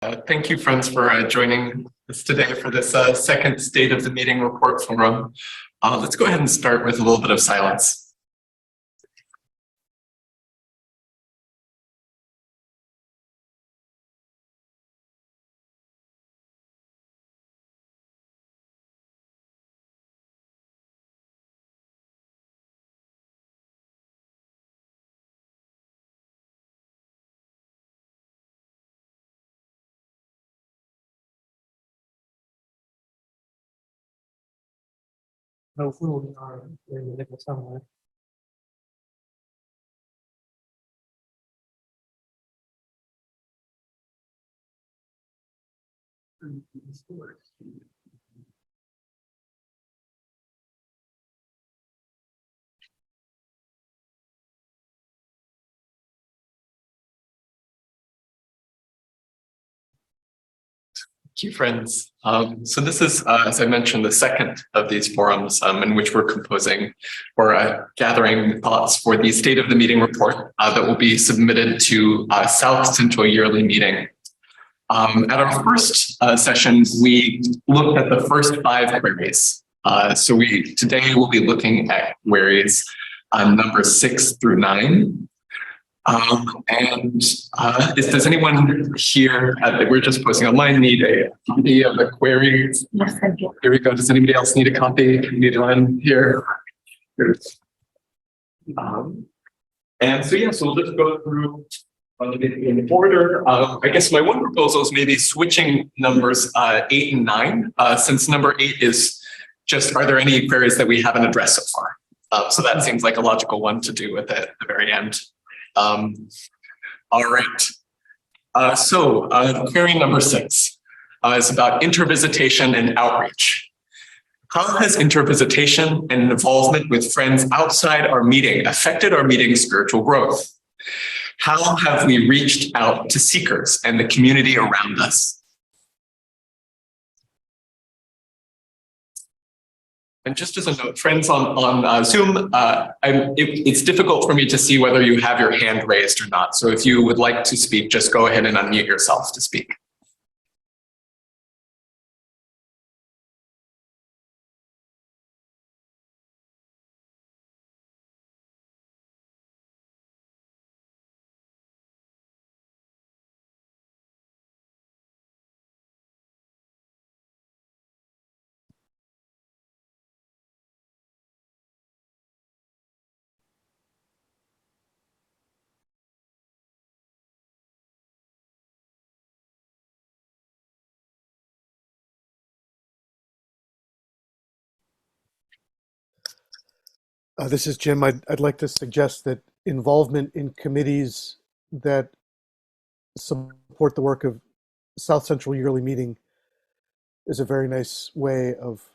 Thank you, friends, for joining us today for this second State of the Meeting Report Forum. Let's go ahead and start with a little bit of silence. Hopefully we are in the middle somewhere. Thank you, friends. So this is, as I mentioned, the second of these forums in which we're composing or gathering thoughts for the State of the Meeting Report that will be submitted to South Central Yearly Meeting. At our first session, we looked at the first 5 queries. So today we'll be looking at queries number 6 through 9. Does anyone here, we're just posting online, need a copy of the queries? Yes, thank you. Here we go. Does anybody else need a copy? Need one here? And so, yes, we'll just go through in order. I guess my one proposal is maybe switching numbers 8 and 9, since number 8 is just, are there any queries that we haven't addressed so far? So that seems like a logical one to do at the very end. All right. So query number 6 is about intervisitation and outreach. How has intervisitation and involvement with friends outside our meeting affected our meeting's spiritual growth? How have we reached out to seekers and the community around us? And just as a note, friends on Zoom, it's difficult for me to see whether you have your hand raised or not. So if you would like to speak, just go ahead and unmute yourself to speak. This is Jim. I'd like to suggest that involvement in committees that support the work of South Central Yearly Meeting is a very nice way of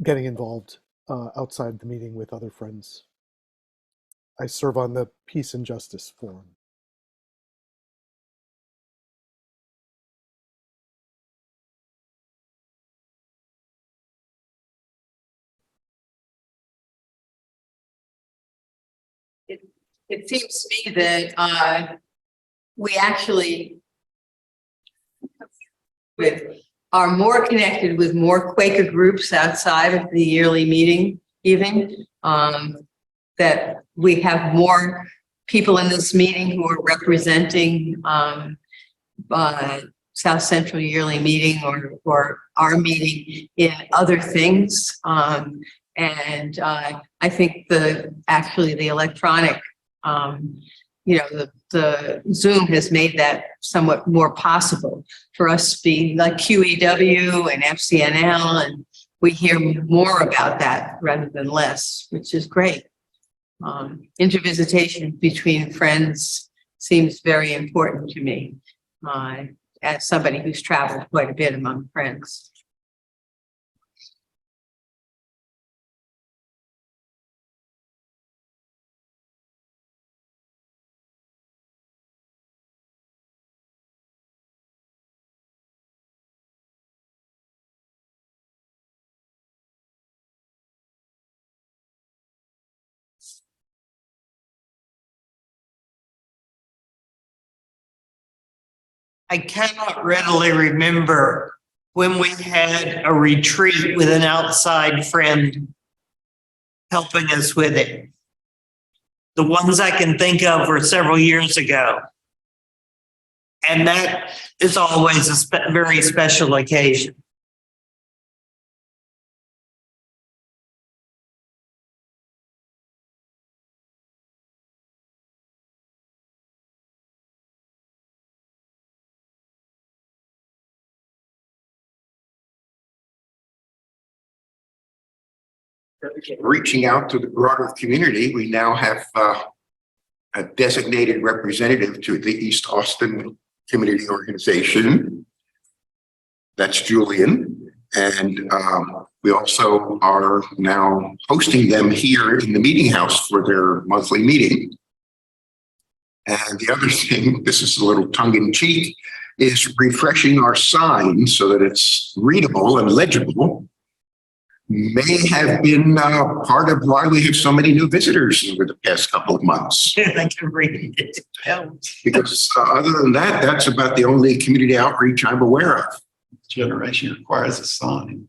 getting involved outside the meeting with other friends. I serve on the Peace and Justice Forum. It seems to me that we actually are more connected with more Quaker groups outside of the yearly meeting, even that we have more people in this meeting who are representing South Central Yearly Meeting or our meeting in other things. And I think actually the electronic, the Zoom has made that somewhat more possible for us to be like QEW and FCNL, and we hear more about that rather than less, which is great. Intervisitation between friends seems very important to me, as somebody who's traveled quite a bit among friends. I cannot readily remember when we had a retreat with an outside friend helping us with it. The ones I can think of were several years ago. And that is always a very special occasion. Reaching out to the broader community, we now have a designated representative to the East Austin Community Organization. That's Julian. And we also are now hosting them here in the meeting house for their monthly meeting. And the other thing, this is a little tongue in cheek, is refreshing our sign so that it's readable and legible. May have been part of why we have so many new visitors over the past couple of months. I can read it. Because other than that, that's about the only community outreach I'm aware of. Generation requires a sign.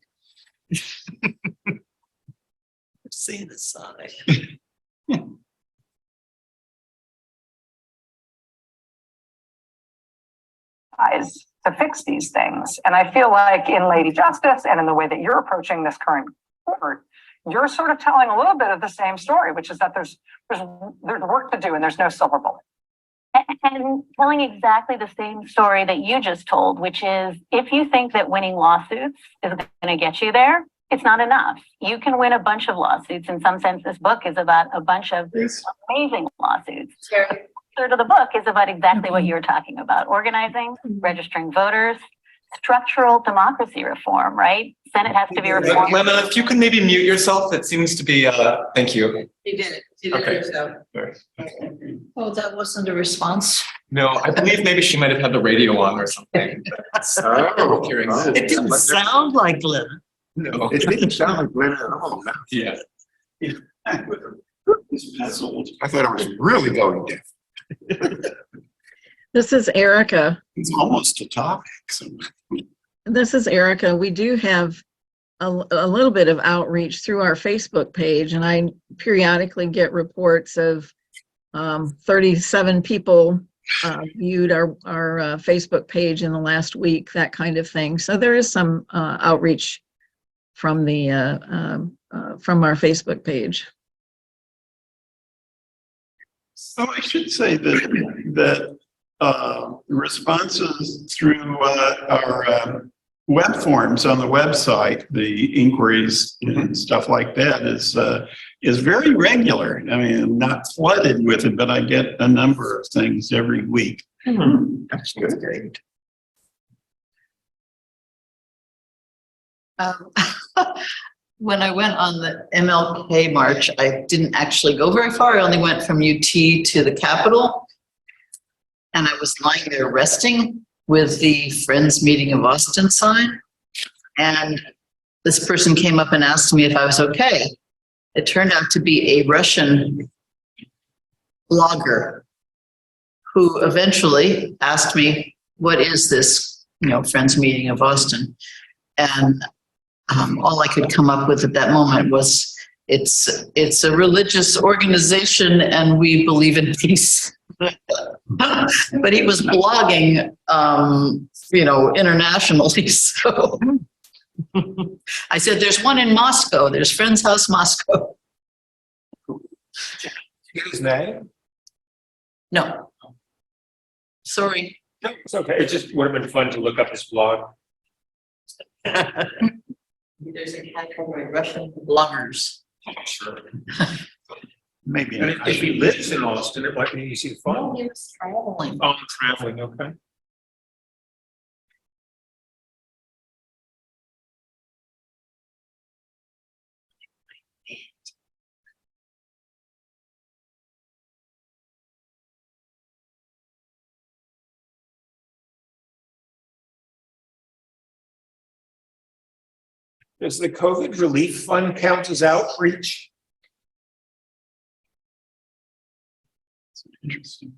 See the sign. To fix these things. And I feel like in Lady Justice and in the way that you're approaching this current court, you're sort of telling a little bit of the same story, which is that there's work to do and there's no silver bullet. And telling exactly the same story that you just told, which is if you think that winning lawsuits is going to get you there, it's not enough. You can win a bunch of lawsuits. In some sense, this book is about a bunch of amazing lawsuits. Third of the book is about exactly what you were talking about: organizing, registering voters, structural democracy reform, right? Senate has to be reformed. Lena, if you can maybe mute yourself, it seems to be, thank you. You did it. You did Okay. it yourself. Sorry. Oh, that wasn't a response. No, I believe maybe she might have had the radio on or something. Oh, Hearing oh. It didn't sound like Lynn. No, It didn't sound like Glenn at all. No. yeah. It's puzzled. I thought I was really going deaf. This is Erica. It's almost a topic. So This is Erica. We do have a little bit of outreach through our Facebook page, and I periodically get reports of 37 people viewed our Facebook page in the last week, that kind of thing. So there is some outreach from the from our Facebook page. So I should say that responses through our web forms on the website, the inquiries and stuff like that is very regular. I mean, I'm not flooded with it, but I get a number of things every week. That's good. When I went on the MLK march, I didn't actually go very far. I only went from UT to the Capitol. And I was lying there resting with the Friends Meeting of Austin sign. And this person came up and asked me if I was okay. It turned out to be a Russian blogger who eventually asked me, what is this, Friends Meeting of Austin? And all I could come up with at that moment was, it's a religious organization and we believe in peace. But he was blogging, internationally. So I said, there's one in Moscow. There's Friends House Moscow. His name? No. Sorry. No, it's okay. It just would have been fun to look up his blog. There's a category of Russian bloggers. Sure. Maybe. And if he lives in Austin, it might be easy to find. He was traveling. Oh, traveling, okay. Does the COVID relief fund count as outreach? Interesting.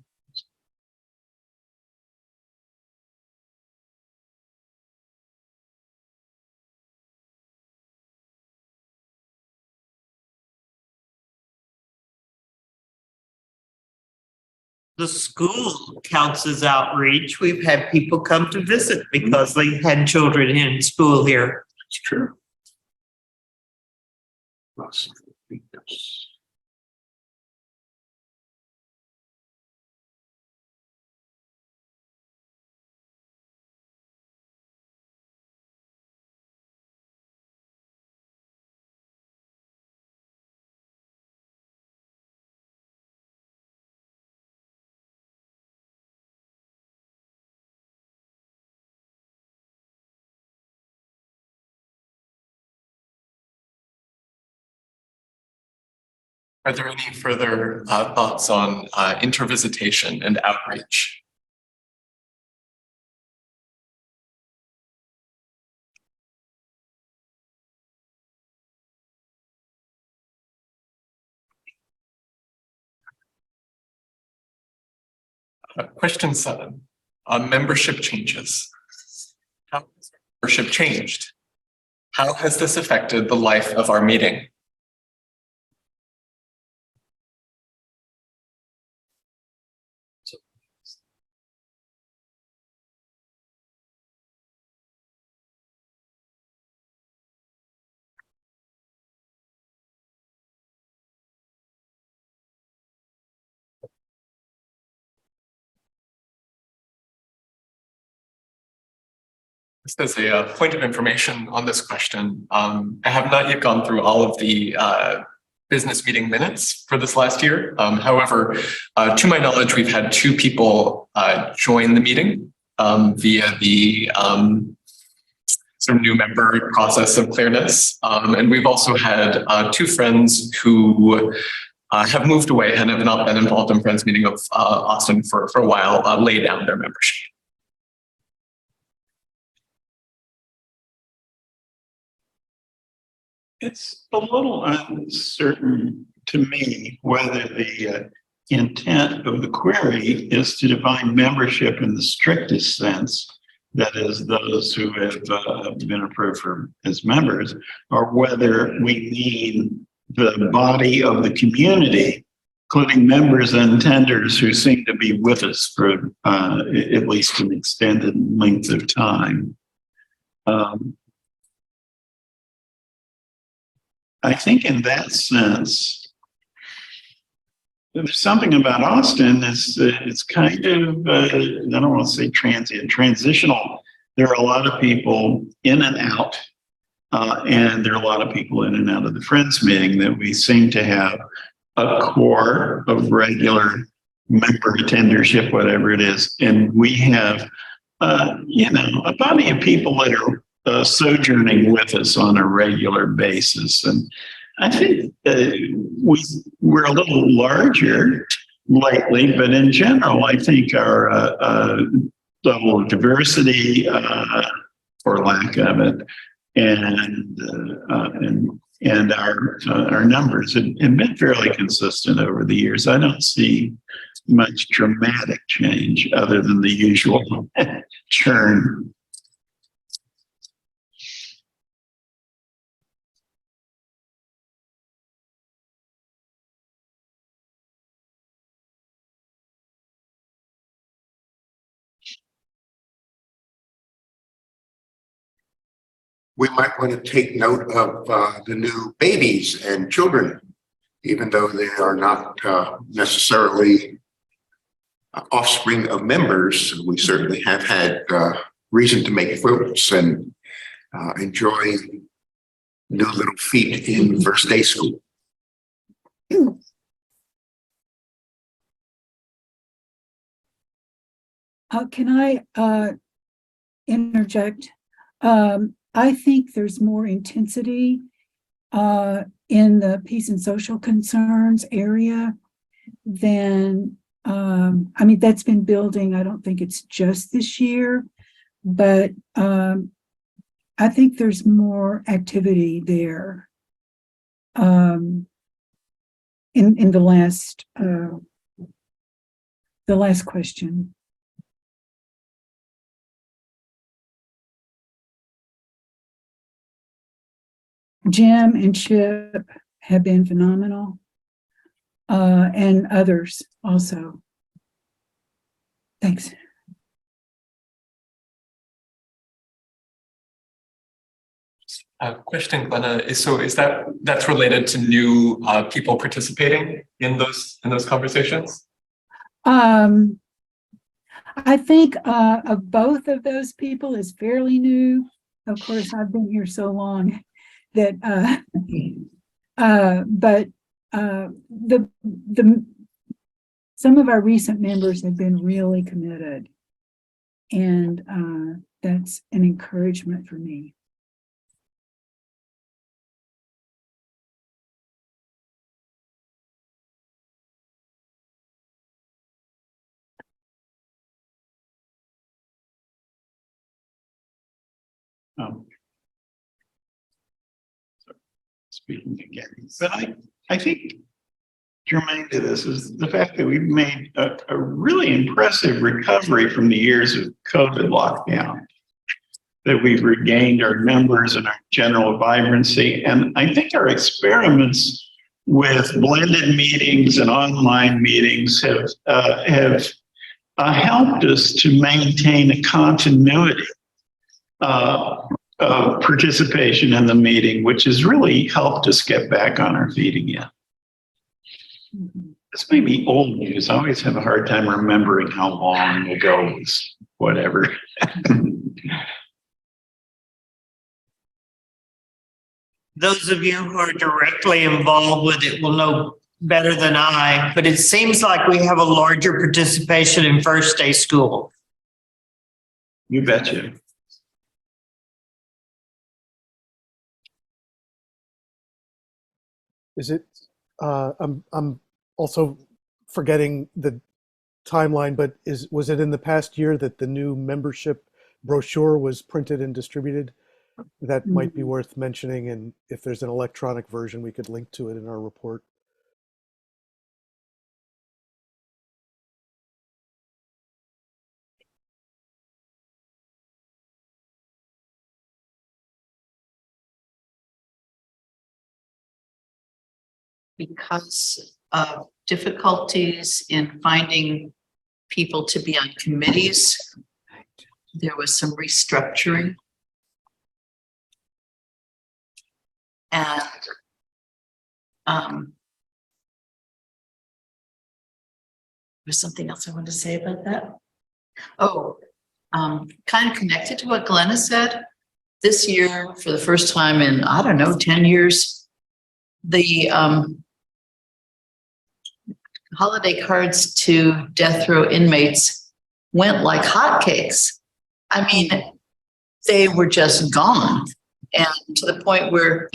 The school counts as outreach. We've had people come to visit because they had children in school here. It's true. Are there any further thoughts on intervisitation and outreach? Question 7, membership changes. How has membership changed? How has this affected the life of our meeting? Just as a point of information on this question, I have not yet gone through all of the business meeting minutes for this last year. However, to my knowledge, we've had 2 people join the meeting via the sort of new member process of clearness. And we've also had 2 friends who have moved away and have not been involved in Friends Meeting of Austin for a while, lay down their membership. It's a little uncertain to me whether the intent of the query is to define membership in the strictest sense, that is, those who have been approved as members, or whether we mean the body of the community, including members and tenders who seem to be with us for at least an extended length of time. I think in that sense, there's something about Austin it's kind of, I don't want to say transient, transitional. There are a lot of people in and out, and there are a lot of people in and out of the Friends meeting that we seem to have a core of regular member attendership, whatever it is. And we have, a body of people that are sojourning with us on a regular basis. And I think we're a little larger lately, but in general, I think our level of diversity, or lack of it, and our numbers have been fairly consistent over the years. I don't see much dramatic change other than the usual churn. We might want to take note of the new babies and children, even though they are not necessarily offspring of members. We certainly have had reason to make fruits and enjoy new little feet in first day school. Can I interject? I think there's more intensity in the peace and social concerns area than, that's been building. I don't think it's just this year, but I think there's more activity there in the last question. Jim and Chip have been phenomenal, and others also. Thanks. Question, Glenna, is that's related to new people participating in those conversations? I think of both of those people is fairly new. Of course, I've been here so long that but the some of our recent members have been really committed, and that's an encouragement for me. Um, Speaking again, but I think germane to this is the fact that we've made a really impressive recovery from the years of COVID lockdown, that we've regained our numbers and our general vibrancy. And I think our experiments with blended meetings and online meetings have helped us to maintain a continuity of participation in the meeting, which has really helped us get back on our feet again. This may be old news. I always have a hard time remembering how long ago it was whatever. Those of you who are directly involved with it will know better than I, but it seems like we have a larger participation in first day school. You betcha. Is it, I'm also forgetting the timeline, but was it in the past year that the new membership brochure was printed and distributed? That might be worth mentioning, and if there's an electronic version, we could link to it in our report. Because of difficulties in finding people to be on committees, there was some restructuring. And there's something else I wanted to say about that. Oh, kind of connected to what Glenna said. This year, for the first time in, I don't know, 10 years, the holiday cards to death row inmates went like hotcakes. I mean, they were just gone. And to the point where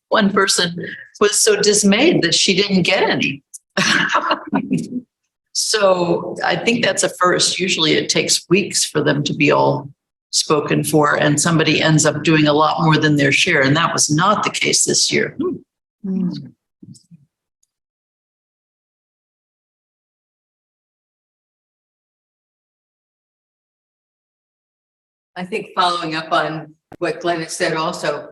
one person was so dismayed that she didn't get any. So I think that's a first. Usually it takes weeks for them to be all spoken for, and somebody ends up doing a lot more than their share. And that was not the case this year. I think following up on what Glenna said also,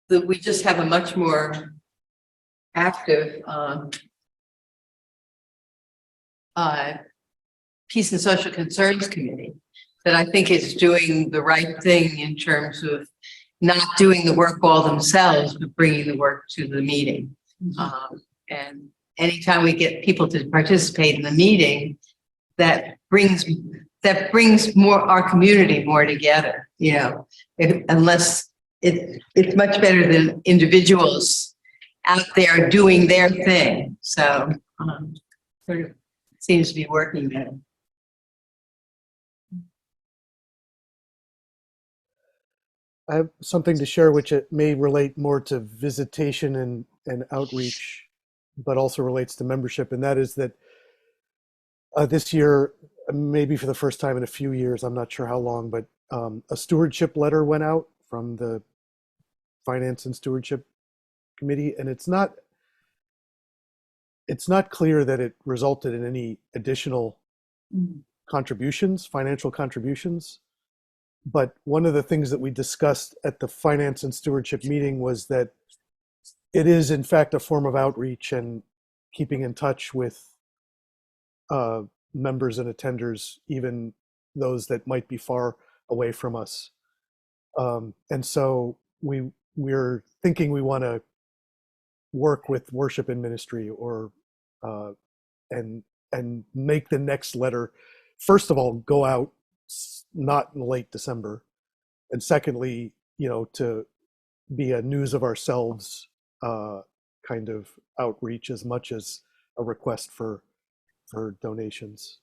that we just have a much more active Peace and Social Concerns Committee that I think is doing the right thing in terms of not doing the work all themselves, but bringing the work to the meeting. And anytime we get people to participate in the meeting, that brings more our community more together, you know, it's much better than individuals out there doing their thing. So sort of seems to be working better. I have something to share which it may relate more to visitation and outreach, but also relates to membership. And that is that this year, maybe for the first time in a few years, I'm not sure how long, but a stewardship letter went out from the Finance and Stewardship Committee. And it's not clear that it resulted in any additional contributions, financial contributions. But one of the things that we discussed at the Finance and Stewardship meeting was that it is in fact a form of outreach and keeping in touch with members and attenders, even those that might be far away from us. And so we're thinking we want to work with worship and ministry, or and make the next letter, first of all, go out not in late December, and secondly, to be a news of ourselves kind of outreach as much as a request for donations.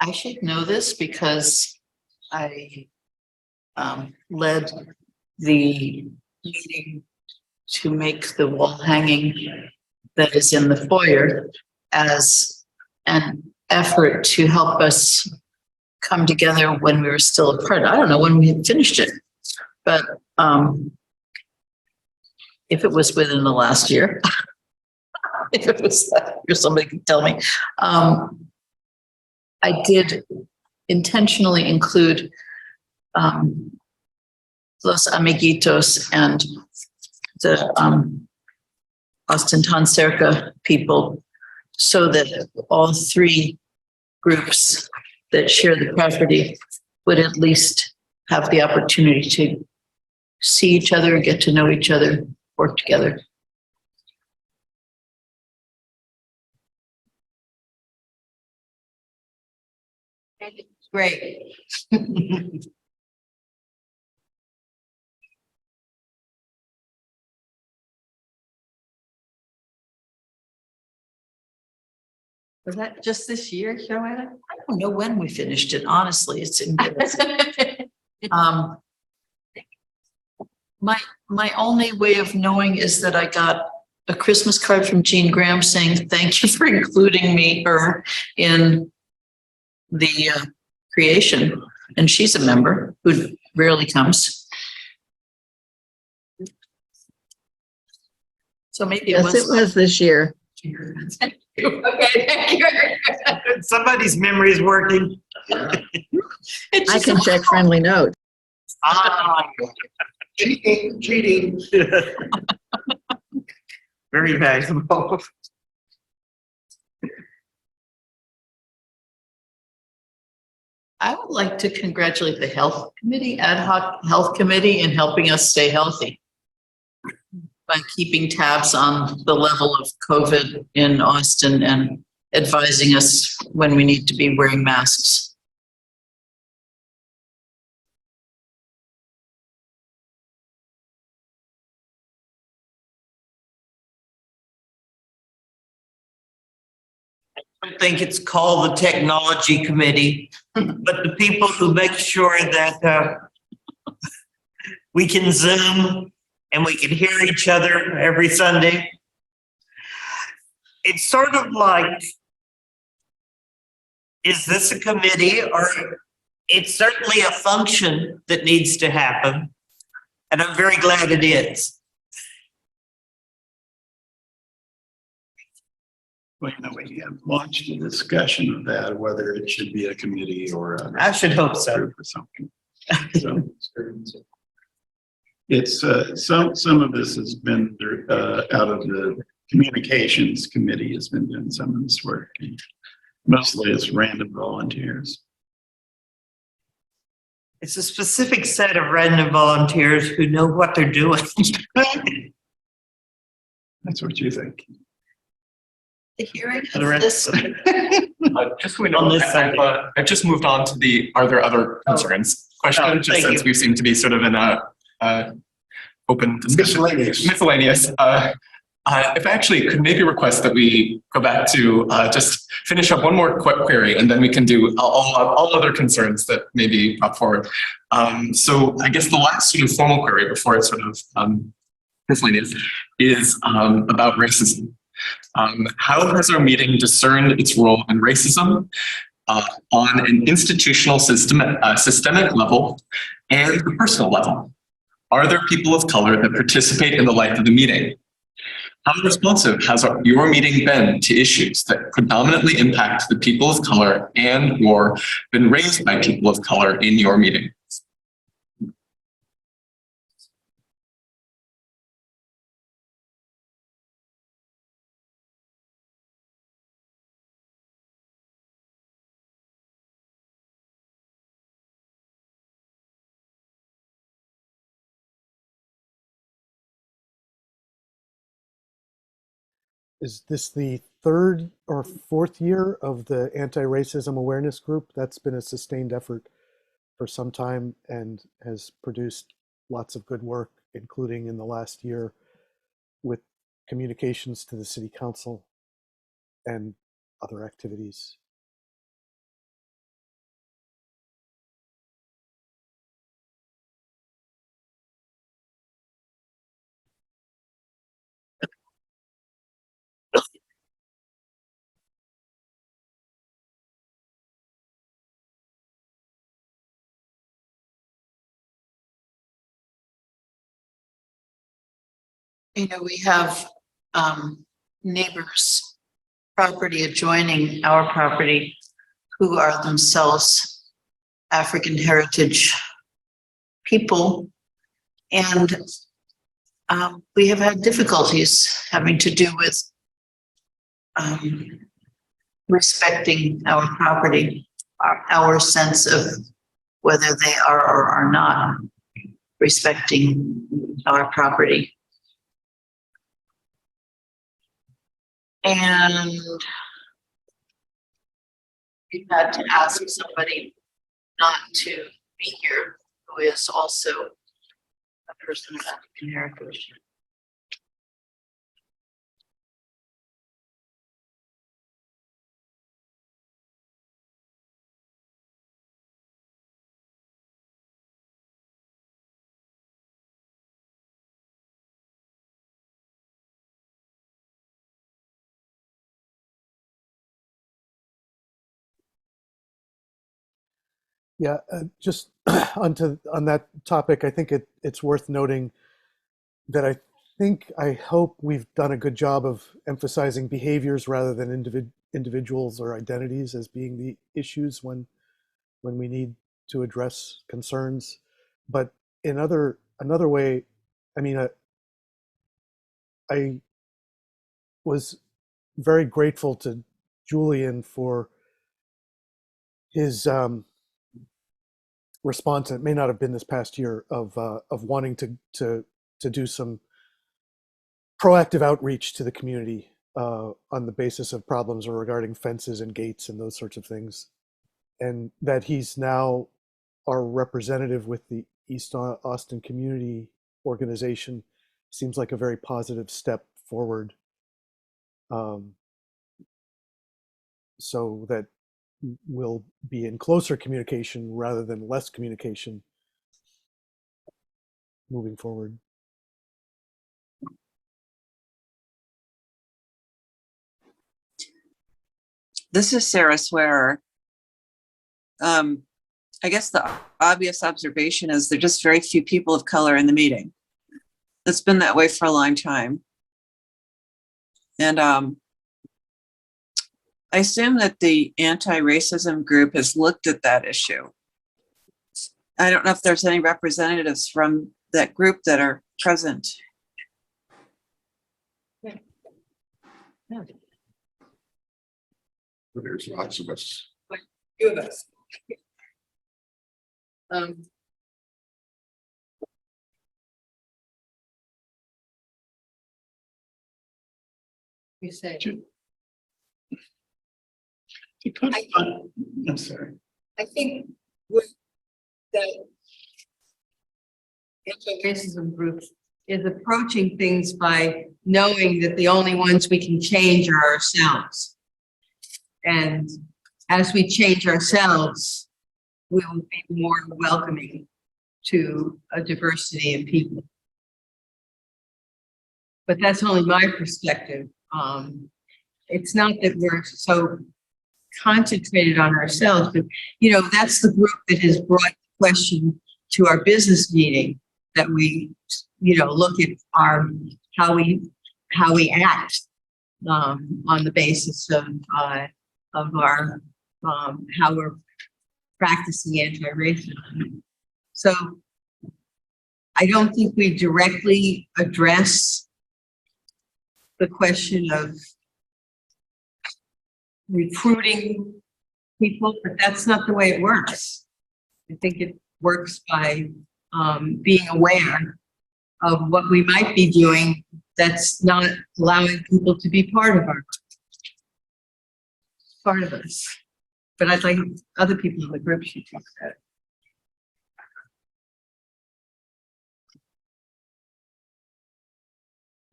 I should know this because I led the meeting to make the wall hanging that is in the foyer as an effort to help us come together when we were still apart. I don't know when we had finished it, but if it was within the last year, if it was last year, somebody could tell me. I did intentionally include Los Amiguitos and the Austin Tan Cerca people, so that all three groups that share the property would at least have the opportunity to see each other, get to know each other, work together. Great. Was that just this year, Joanna? I don't know when we finished it, honestly. It's embarrassing. My only way of knowing is that I got a Christmas card from Jean Graham saying, thank you for including her in the creation. And she's a member who rarely comes. So maybe Yes, it was this year. Okay, thank you. Somebody's memory is working. I can check friendly notes. Cheating. Very valuable. I would like to congratulate the health committee, ad hoc health committee, in helping us stay healthy by keeping tabs on the level of COVID in Austin and advising us when we need to be wearing masks. I think it's called the technology committee, but the people who make sure that we can Zoom and we can hear each other every Sunday. It's sort of like, is this a committee? Or it's certainly a function that needs to happen. And I'm very glad it is. Well, we have launched a discussion of that, whether it should be a committee or I should hope so. group or something. So, it's some of this has been out of the communications committee has been doing some of this work. Mostly it's random volunteers. It's a specific set of random volunteers who know what they're doing. That's what you think. The hearing For the of rest- this. Just so we know, On this Sunday. I've just moved on to the "Are there other concerns?" question, Oh, just thank since you. we seem to be sort of in a open discussion. Miscellaneous. If I actually could maybe request that we go back to just finish up one more quick query, and then we can do all other concerns that may be brought forward. So I guess the last sort of formal query before it sort of this line is about racism. How has our meeting discerned its role in racism on an institutional systemic level and a personal level? Are there people of color that participate in the life of the meeting? How responsive has your meeting been to issues that predominantly impact the people of color and or been raised by people of color in your meeting? Is this the third or fourth year of the anti-racism awareness group? That's been a sustained effort for some time and has produced lots of good work, including in the last year with communications to the city council and other activities. You know, we have neighbors, property adjoining our property who are themselves African heritage people. And we have had difficulties having to do with respecting our property, our sense of whether they are or are not respecting our property. And we've had to ask somebody not to be here who is also a person of African heritage. Yeah, just on that topic, I think it's worth noting that I hope we've done a good job of emphasizing behaviors rather than individuals or identities as being the issues when we need to address concerns. But in another way, I mean, I was very grateful to Julian for his response. It may not have been this past year of wanting to do some proactive outreach to the community on the basis of problems regarding fences and gates and those sorts of things, and that he's now our representative with the East Austin Community Organization seems like a very positive step forward. So that we'll be in closer communication rather than less communication moving forward. This is Sarah Swearer. I guess the obvious observation is there are just very few people of color in the meeting. It's been that way for a long time. And I assume that the anti-racism group has looked at that issue. I don't know if there's any representatives from that group that are present. There's lots of us. Few of us. You say. I'm sorry. I think with the anti-racism group is approaching things by knowing that the only ones we can change are ourselves. And as we change ourselves, we will be more welcoming to a diversity of people. but that's only my perspective. It's not that we're so concentrated on ourselves, but, you know, that's the group that has brought the question to our business meeting, that we, you know, look at how we act, on the basis of our, how we're practicing anti-racism. So I don't think we directly address the question of recruiting people, but that's not the way it works. I think it works by being aware of what we might be doing that's not allowing people to be part of us. But I'd like other people in the group should talk about it.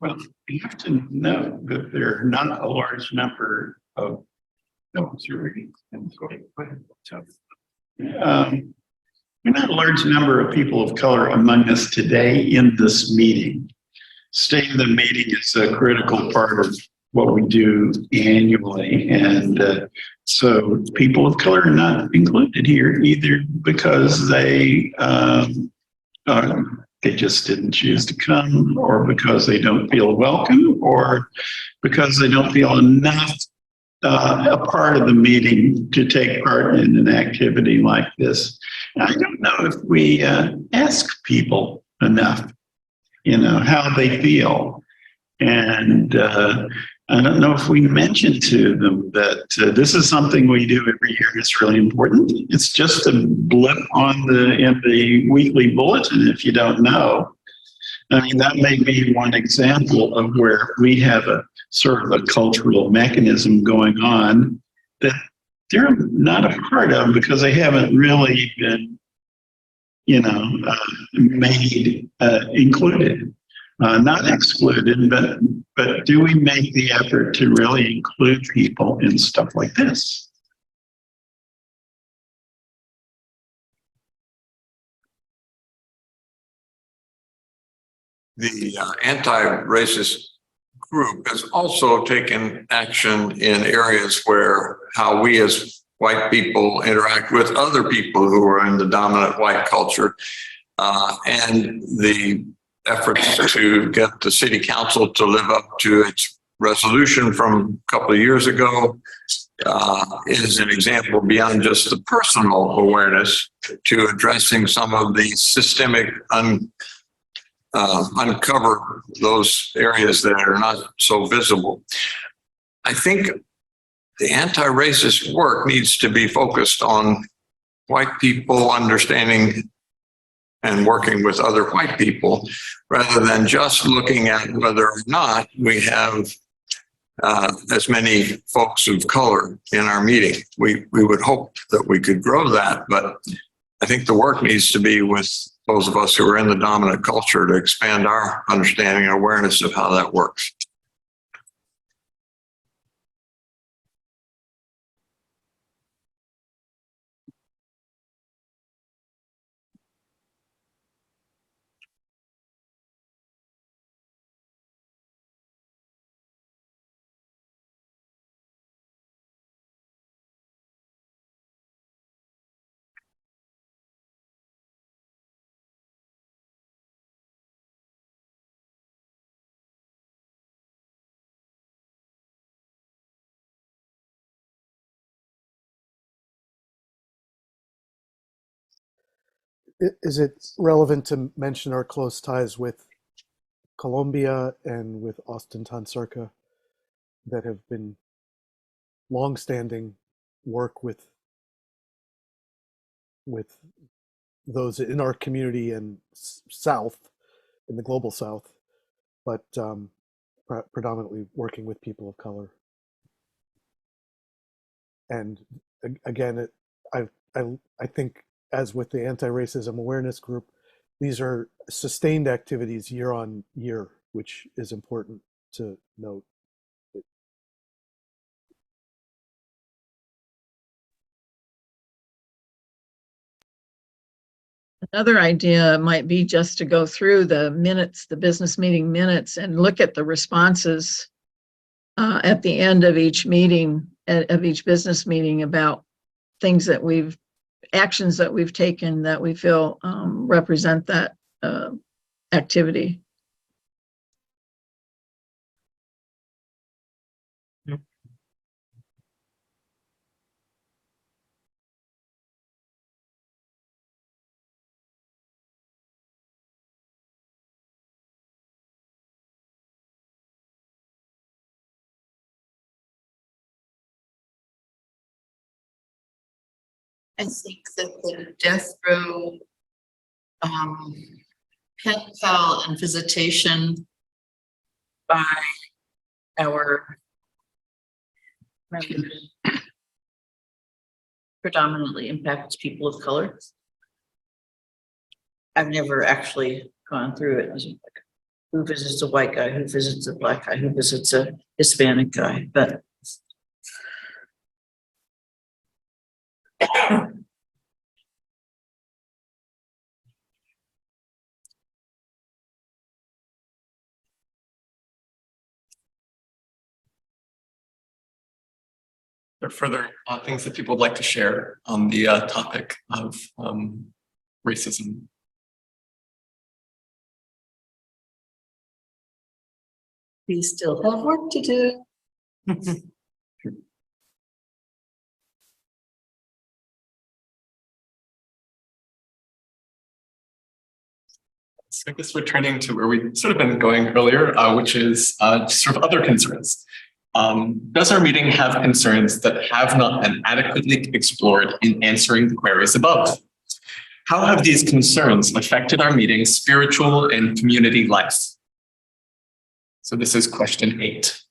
Well, you have to know that there are not a large number of, no, you're reading. Go ahead. Not a large number of people of color among us today in this meeting. Staying in the meeting is a critical part of what we do annually. And so people of color are not included here either because they just didn't choose to come, or because they don't feel welcome, or because they don't feel enough a part of the meeting to take part in an activity like this. I don't know if we ask people enough, you know, how they feel. And I don't know if we mention to them that this is something we do every year. It's really important. It's just a blip in the weekly bulletin if you don't know. I mean, that may be one example of where we have a sort of a cultural mechanism going on that they're not a part of because they haven't really been, you know, made included. Not excluded, but do we make the effort to really include people in stuff like this? The anti-racist group has also taken action in areas where how we as white people interact with other people who are in the dominant white culture, and the efforts to get the city council to live up to its resolution from a couple of years ago is an example beyond just the personal awareness to addressing some of the systemic uncover those areas that are not so visible. I think the anti-racist work needs to be focused on white people understanding and working with other white people, rather than just looking at whether or not we have as many folks of color in our meeting. We would hope that we could grow that, but I think the work needs to be with those of us who are in the dominant culture to expand our understanding and awareness of how that works. Is it relevant to mention our close ties with Colombia and with Austin Tanserka that have been longstanding work with those in our community and South, in the global South, but predominantly working with people of color. And again, I think, as with the anti-racism awareness group, these are sustained activities year on year, which is important to note. other idea might be just to go through the minutes, the business meeting minutes, and look at the responses at the end of each meeting, of each business meeting, about things that actions that we've taken that we feel represent that activity. I think that the death row, pen pal and visitation by our members predominantly impacts people of color. I've never actually gone through it. Like, who visits a white guy, who visits a black guy, who visits a Hispanic guy, but There are further things that people would like to share on the topic of racism. we still have work to do. So I guess returning to where we sort of been going earlier, which is sort of other concerns. Does our meeting have concerns that have not been adequately explored in answering the queries above? How have these concerns affected our meeting's spiritual and community life? So this is question 8.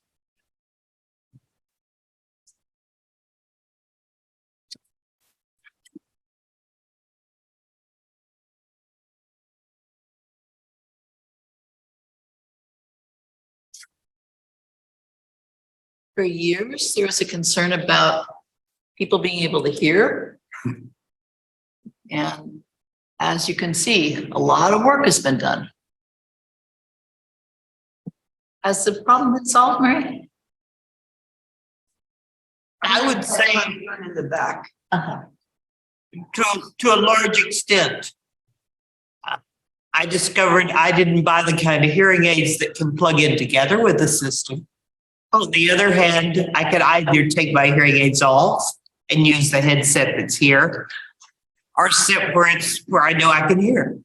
For years, there was a concern about people being able to hear. And as you can see, a lot of work has been done. Has the problem been solved, Mary? I would say in the back Uh-huh. to a large extent. I discovered I didn't buy the kind of hearing aids that can plug in together with the system. On the other hand, I could either take my hearing aids off and use the headset that's here, or sit where I know I can hear.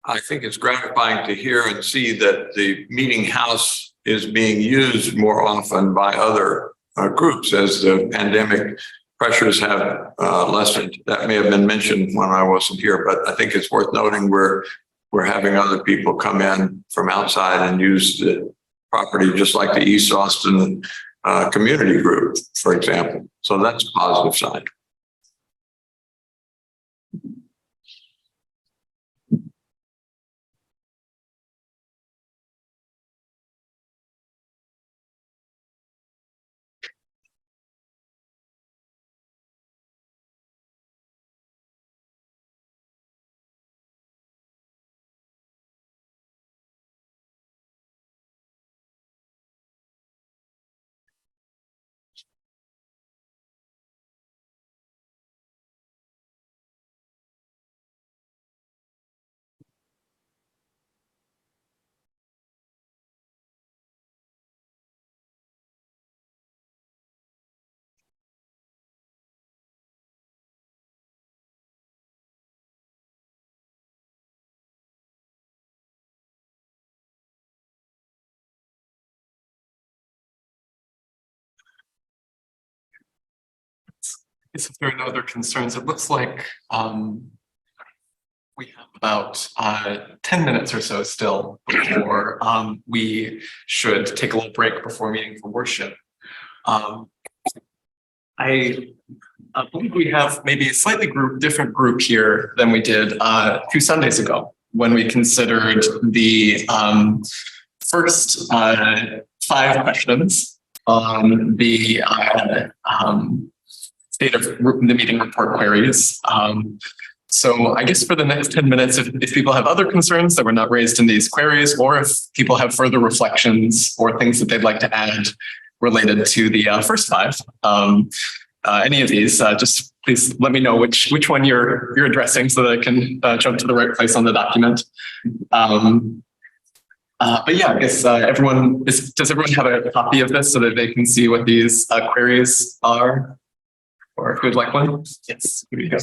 I think it's gratifying to hear and see that the meeting house is being used more often by other groups as the pandemic pressures have lessened. That may have been mentioned when I wasn't here, but I think it's worth noting we're having other people come in from outside and use the property, just like the East Austin Community Group, for example. So that's a positive sign. If there are no other concerns, it looks like we have about 10 minutes or so still before we should take a little break before meeting for worship. I believe we have maybe a slightly different group here than we did 2 Sundays ago. when we considered the first 5 questions on the state of the meeting report queries. So I guess for the next 10 minutes, if people have other concerns that were not raised in these queries, or if people have further reflections or things that they'd like to add related to the first 5, any of these, just please let me know which one you're addressing so that I can jump to the right place on the document. But yeah, I guess does everyone have a copy of this so that they can see what these queries are? Or who would like one? Yes. Here we go.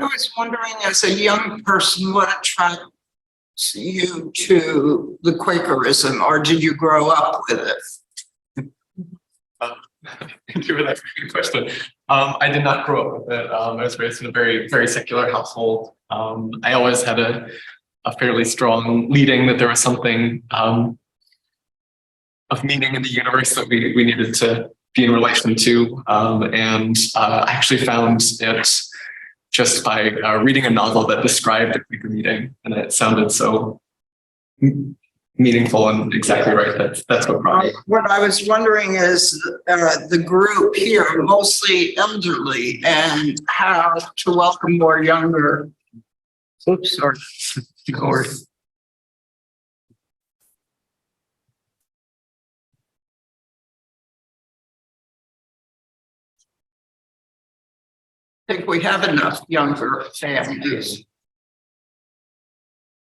I was wondering, as a young person, what attracts you to the Quakerism, or did you grow up with it? Thank you for that good question. I did not grow up with it. I was raised in a very, very secular household. I always had a fairly strong leading that there was something of meaning in the universe that we needed to be in relation to. And I actually found it just by reading a novel that described a Quaker meeting, and it sounded so meaningful and exactly right. That's what brought me. What I was wondering is the group here, mostly elderly, and how to welcome more younger. Oops, sorry. I think we have enough younger families.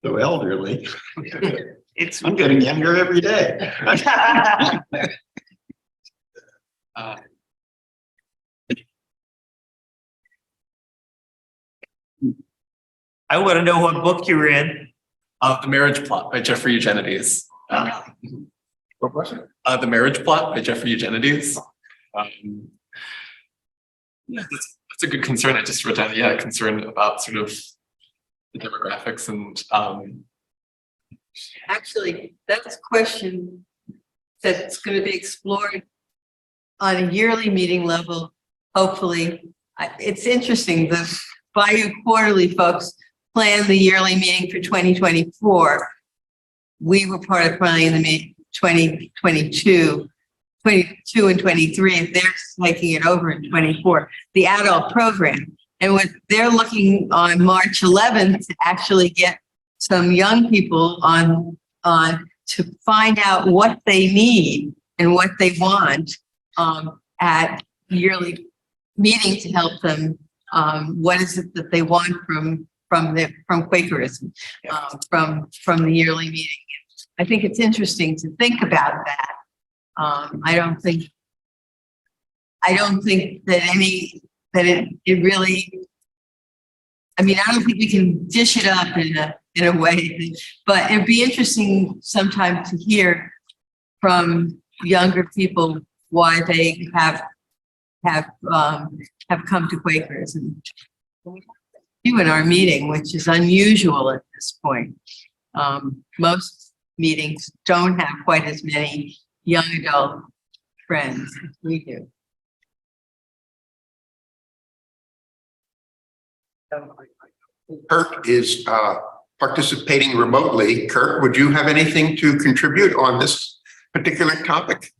So elderly. I'm getting younger every day. I want to know what book you read. The Marriage Plot by Jeffrey Eugenides. What was it? The Marriage Plot by Jeffrey Eugenides. Yeah, that's a good concern. I just wrote down, concern about sort of the demographics and Actually, that's a question that's going to be explored on a yearly meeting level. Hopefully, it's interesting. The bi-quarterly folks plan the yearly meeting for 2024. We were part of planning the 2022 and 23. They're taking it over in 24. The adult program, and what they're looking on March 11th to actually get some young people on to find out what they need and what they want at yearly meeting to help them. What is it that they want from Quakerism, from the yearly meeting? I think it's interesting to think about that. I don't think that it really. I mean, I don't think we can dish it up in a way, but it'd be interesting sometime to hear from younger people why they have come to Quakerism. You in our meeting, which is unusual at this point. Most meetings don't have quite as many young adult friends as we do. Kirk is participating remotely. Kirk, would you have anything to contribute on this particular topic?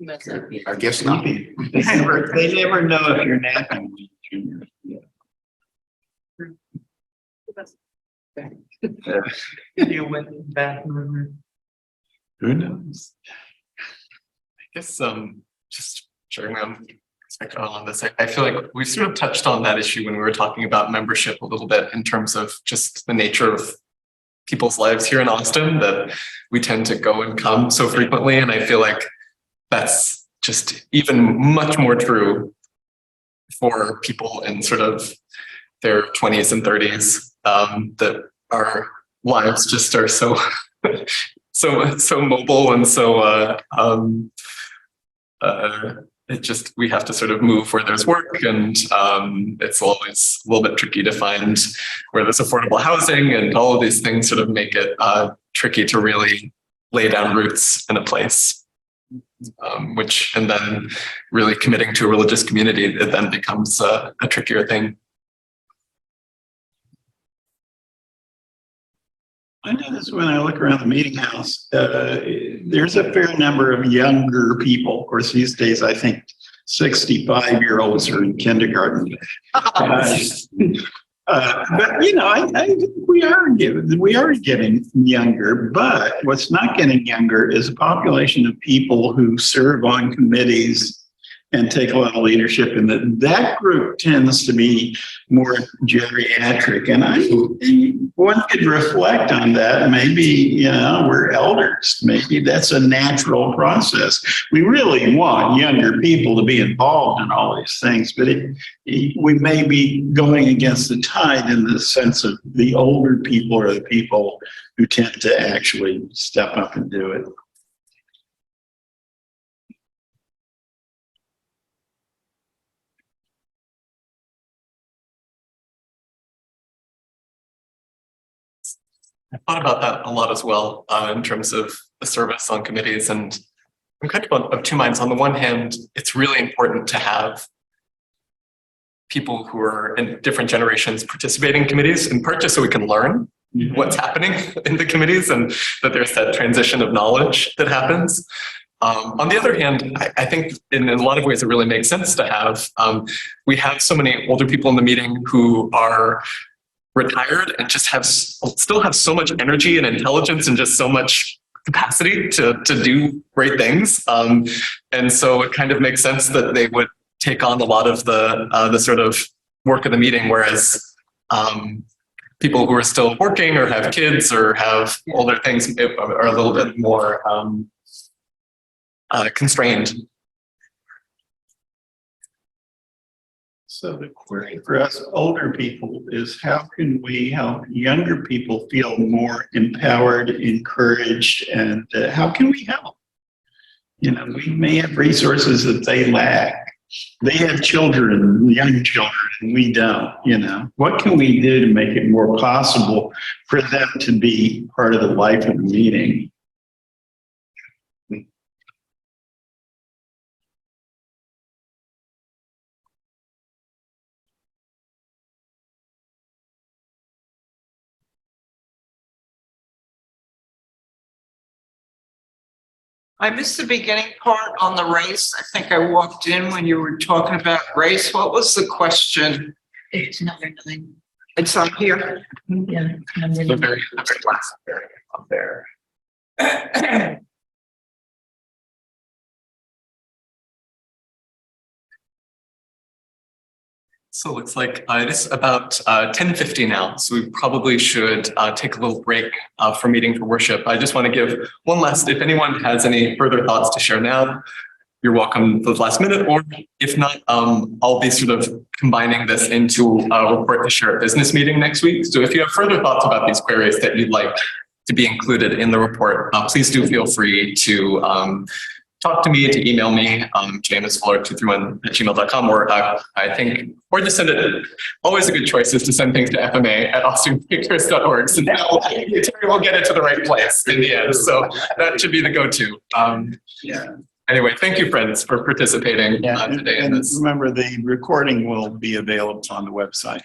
I guess not. They never know if you're napping. You went back. Who knows? I guess just sharing my own perspective on this. I feel like we sort of touched on that issue when we were talking about membership a little bit in terms of just the nature of people's lives here in Austin, that we tend to go and come so frequently. And I feel like that's just even much more true for people in sort of their 20s and 30s, that our lives just are so so mobile and so it just, we have to sort of move where there's work, and it's always a little bit tricky to find where there's affordable housing, and all of these things sort of make it tricky to really lay down roots in a place. Which, and then really committing to a religious community, it then becomes a trickier thing. I notice when I look around the meeting house, there's a fair number of younger people. Of course, these days, I think 65-year-olds are in kindergarten. But you know, I think we are getting younger. But what's not getting younger is a population of people who serve on committees and take a lot of leadership, and that group tends to be more geriatric. And one could reflect on that. Maybe, you know, we're elders. Maybe that's a natural process. We really want younger people to be involved in all these things, but we may be going against the tide in the sense of the older people are the people who tend to actually step up and do it. I thought about that a lot as well, in terms of the service on committees, and I'm kind of two minds. On the one hand, it's really important to have people who are in different generations participating in committees, in part just so we can learn what's happening in the committees, and that there's that transition of knowledge that happens. On the other hand, I think in a lot of ways it really makes sense to have, we have so many older people in the meeting who are retired and just still have so much energy and intelligence and just so much capacity to do great things. And so it kind of makes sense that they would take on a lot of the sort of work of the meeting, whereas people who are still working or have kids or have older things are a little bit more constrained. So the query for us older people is, how can we help younger people feel more empowered, encouraged, and how can we help? You know, we may have resources that they lack. They have children, young children, and we don't, you know. What can we do to make it more possible for them to be part of the life of the meeting? I missed the beginning part on the race. I think I walked in when you were talking about race. What was the question? It's number 9. It's up here. Yeah, number The 9. very last area up there. So it looks like it is about 10:50 now, so we probably should take a little break for meeting for worship. I just want to give one last, if anyone has any further thoughts to share now, you're welcome for the last minute, or if not, I'll be sort of combining this into a report to share at business meeting next week. So if you have further thoughts about these queries that you'd like to be included in the report, please do feel free to talk to me, to email me, jameisfuller231@gmail.com, or or just send it. Always a good choice is to send things to FMA at austinpictures.org. So now Terry will get it to the right place in the end. So that should be the go-to. Yeah. Anyway, thank you, friends, for participating Yeah, today in and this. remember, the recording will be available on the website.